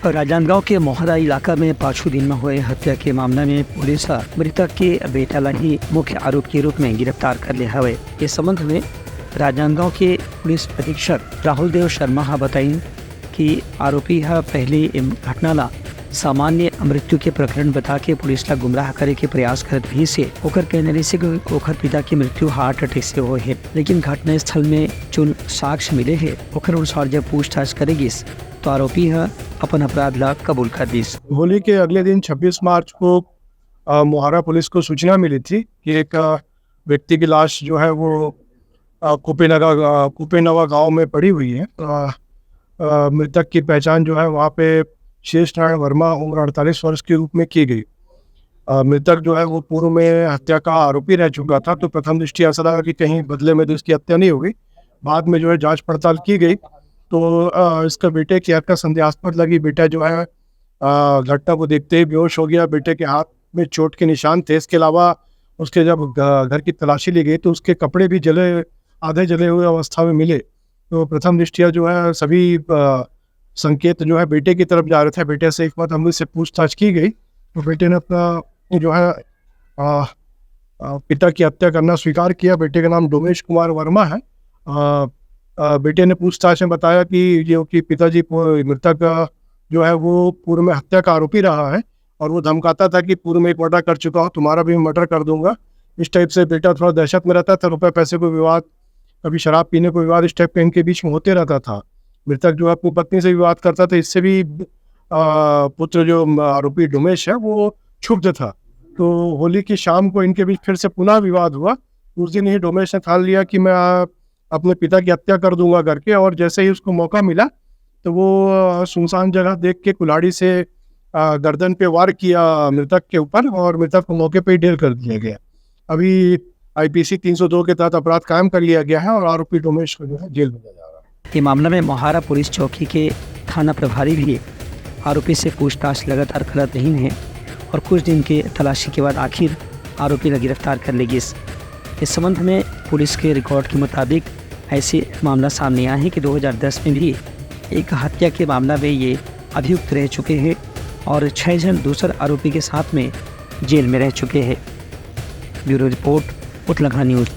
राजनांदगांव के मोहरा इलाका में पांचवें दिन में हुए हत्या के मामले में पुलिस मृतक के बेटा ही मुख्य आरोप के रूप में गिरफ्तार कर लिया है। इस संबंध में राजनांदगांव के पुलिस अधीक्षक राहुल देव शर्मा बताई कि आरोपी पहले घटना सामान्य मृत्यु के प्रकरण बता के पुलिस ला गुमराह करे के प्रयास करत भी से ओकर कहने से ओकर पिता की मृत्यु हार्ट अटैक से हुई है, लेकिन घटना स्थल में जो साक्ष्य मिले है ओकर अनुसार जब पूछताछ करेगी तो आरोपी अपन अपराध ला कबूल कर दी। होली के अगले दिन 26 मार्च को मोहारा पुलिस को सूचना मिली थी कि एक व्यक्ति की लाश जो है वो कुपेनवा गांव में पड़ी हुई है। मृतक की पहचान जो है वहाँ पे शेष नारायण वर्मा उम्र 48 वर्ष के रूप में की गई। मृतक जो है वो पूर्व में हत्या का आरोपी रह चुका था, तो प्रथम दृष्टि ऐसा लगा कि कहीं बदले में तो इसकी हत्या नहीं होगी। बाद में जो है जांच पड़ताल की गई तो इसका बेटे की हत्या संदेहास्पद लगी। बेटा जो है घटना को देखते ही बेहोश हो गया। बेटे के हाथ में चोट के निशान थे। इसके अलावा उसके जब घर की तलाशी ली गई तो उसके कपड़े भी आधे जले हुए अवस्था में मिले। तो प्रथम दृष्टिया जो है सभी संकेत जो है बेटे की तरफ जा रहे थे। बेटे से एक बार हम से पूछताछ की गई तो बेटे ने अपना जो है पिता की हत्या करना स्वीकार किया। बेटे का नाम डोमेश कुमार वर्मा है। बेटे ने पूछताछ में बताया कि जो कि पिताजी मृतक जो है वो पूर्व में हत्या का आरोपी रहा है और वो धमकाता था कि पूर्व में एक मर्डर कर चुका हूँ, तुम्हारा भी मर्डर कर दूंगा। इस टाइप से बेटा थोड़ा दहशत में रहता था। रुपये पैसे को विवाद, कभी शराब पीने को विवाद, इस टाइप के इनके बीच में होते रहता था। मृतक जो है अपनी पत्नी से विवाद करता था। इससे भी पुत्र जो आरोपी डोमेश है वो क्षुब्ध था। तो होली की शाम को इनके बीच फिर से पुनः विवाद हुआ। उस दिन ही डोमेश ने ठान लिया कि मैं अपने पिता की हत्या कर दूंगा करके, और जैसे ही उसको मौका मिला तो वो सुनसान जगह देख के कुल्हाड़ी से गर्दन पे वार किया मृतक के ऊपर और मृतक को मौके पर ही ढेर कर दिया गया। अभी IPC 302 के तहत अपराध कायम कर लिया गया है और आरोपी डोमेश को जो है जेल भेजा जा रहा है। ये मामले में मोहारा पुलिस चौकी के थाना प्रभारी भी आरोपी से पूछताछ लगातार करत रही हैं और कुछ दिन के तलाशी के बाद आखिर आरोपी ने गिरफ्तार कर लेगी। इस संबंध में पुलिस के रिकॉर्ड के मुताबिक ऐसे मामला सामने आया है कि 2010 में भी एक हत्या के मामला में ये अभियुक्त रह चुके हैं और 6 जन दूसरे आरोपी के साथ में जेल में रह चुके हैं। Bureau report, Uttarakhand news.